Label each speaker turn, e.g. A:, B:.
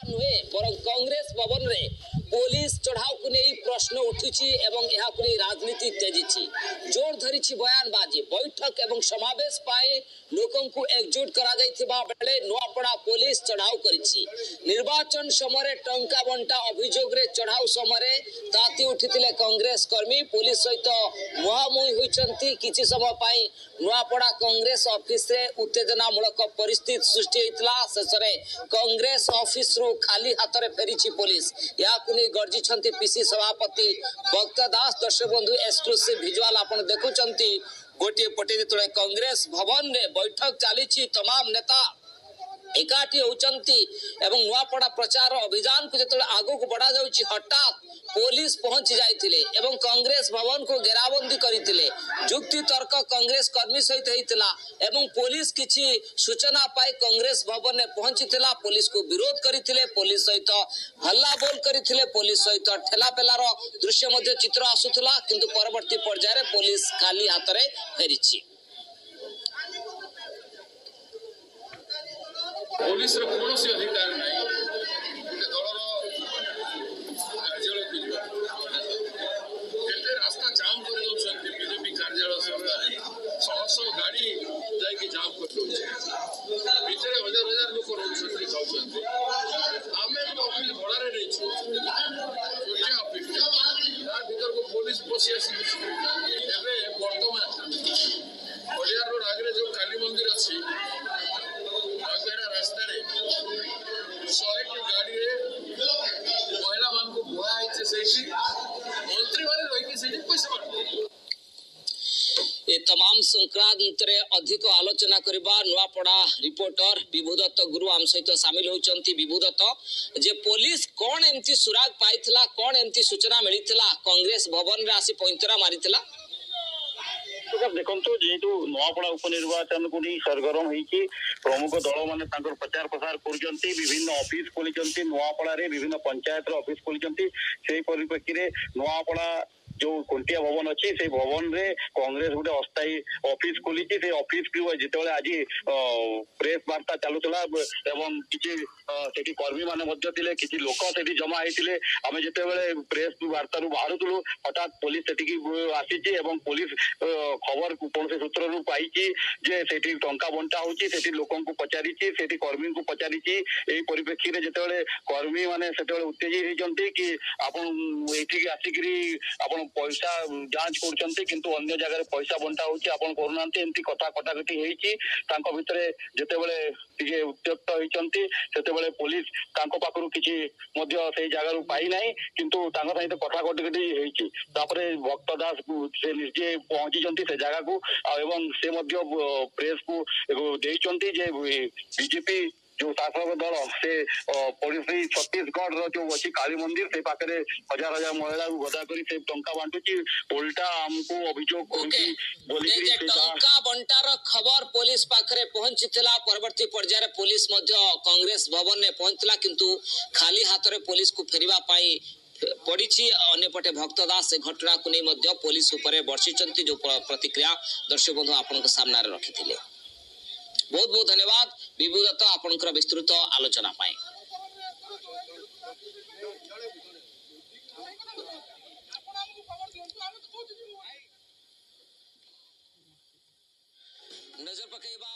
A: नुहे बर कांग्रेस भवन रे पुलिस चढ़ाव को नहीं प्रश्न उठुची एवं यह राजनीति तेजी जोर धरी बयानबाजी बैठक एवं समावेश पाए लोकों को एकजुट करा बेले नुआपड़ा पुलिस चढ़ाव करिछि। निर्वाचन समय टंका बंटा अभियोग रे चढ़ाव समय ताती उठिथिले कांग्रेस कर्मी पुलिस सहित मुहामुही होइचंती। किछि समय पाई नुआपड़ा कांग्रेस ऑफिस रे उत्तेजनामूलक परिस्थिति सृष्टि होइतला। शेषरे कांग्रेस ऑफिस रु खाली हाथ रे फेरिछि पुलिस। याकु नै गर्जिछंती पीसी सभापति भक्त दास। दर्शक बंधु एक्सक्लूसिव विजुअल आपण देखुचंती। गोटे पटे जेतले कांग्रेस भवन रे बैठक चली तमाम नेता एकाठी होचंती एवं नुआपड़ा प्रचार अभियान को जेतले आगु को बढ़ा जाउची हठात पुलिस पहुंच जाइथिले एवं कांग्रेस भवन को घेराबंदी करिथिले। जुक्ति तर्क कांग्रेस कर्मी सहित हेतिला एवं पुलिस किछि सूचना पाई कांग्रेस भवन में पहुंचीथिला। पुलिस को विरोध करिथिले, पुलिस सहित हल्ला बोल करिथिले, पुलिस सहित ठेला पेलार दृश्य मध्ये चित्र आसुथला। किंतु परवर्ती पर्याय रे पुलिस खाली हाथ रे फेरिछि।
B: पुलिस रो कोनोसी अधिकार नाही गोटे दलर कार्यालय को जीवा केते रास्ता जाम कर दउछन्ती। बीजेपी कार्यालय सामने सौ गाड़ी जाय के जाम कर दउछे। भीतर हजार हजार लोक रहउछन्ती खाउछन्ती। आमे ऑफिस भड़ा रे रहिछु छोटे ऑफिस या भीतर को पुलिस पसी आसी एबे वर्तमान ओडिया रोड आगे जो काली मंदिर अछि रास्ता रे 100 गाड़ी रे महिला मान को बुआ आइছে सेठी मंत्री माने रहि के सेठी पैसा बांटते।
A: ए तमाम संक्रांत रे अधिक आलोचना करबा नुआपड़ा रिपोर्टर विभुदत्त गुरु आम सहित शामिल होचंती। विभुदत्त जे पुलिस कोन एमती सुराग पाइथिला, कोन एमती सूचना मिलिथिला कांग्रेस भवन रे आसी पैंतरा मारिथिला?
C: देखो जेहेतु नुआपड़ा उपनिर्वाचन को नहीं सरगरम होती प्रमुख दल मैंने प्रचार प्रसार कर विभिन्न ऑफिस खोली नुआपड़ा विभिन्न पंचायत ऑफिस खोली से परिप्रेक्षी में नुआपड़ा जो कोंटिया भवन अच्छी से भवन रे कांग्रेस गोटे अस्थायी ऑफिस खोली से ऑफिस जिते आज प्रेस वार्ता चलुला एवं किसी कर्मी मैंने किसी लोक से जमा होते आम जिते प्रेस वार्ता बाहर हठात पुलिस से आसी पुलिस खबर कौन से सूत्र पाई जे टंका बंटा होती लोक पचारि कर्मी को पचारि परिप्रेक्षी में जिते कर्मी मैंने उत्तेजित होती कि आपठी आसिक पैसा जांच करछन्ते किंतु अन्य जगह पैसा बंटा होची आपण करूनांते एंती कथा कटाकटी हेची तांको भितरे जेतेबेले टिके उत्त्यक्त होइचन्ती सेतेबेले पुलिस तांको पाखरु किछि मध्य सेही जगह रु पाई नाही किंतु तांको सहित कथा कटाकटी हेची तापरे भक्त दास से निजे पहुंचीचन्ती से जगह को एवं से मध्य प्रेस को देइचन्ती जे बीजेपी जो शासक दल से पड़ोसी छत्तीसगढ़ जो अच्छी काली मंदिर से पाखे हजार हजार महिला गदा कर टंका बांटुची उल्टा हमको अभियोग
A: टंका बंटार खबर पुलिस पाखरे पहुंचीला। परवर्ती पर्याय पुलिस कांग्रेस भवन में पहुंचला किंतु खाली हाथ में पुलिस को फेरिबा पाई पड़ी। अन्यपटे भक्त दास से घटना को नहीं पुलिस उपरे बर्षिचंती जो प्रतिक्रिया दर्शक बंधु आपन सामने रखी। बहुत बहुत धन्यवाद विभुदत्त आपनकर विस्तृत आलोचना पाए। नजर पकेबा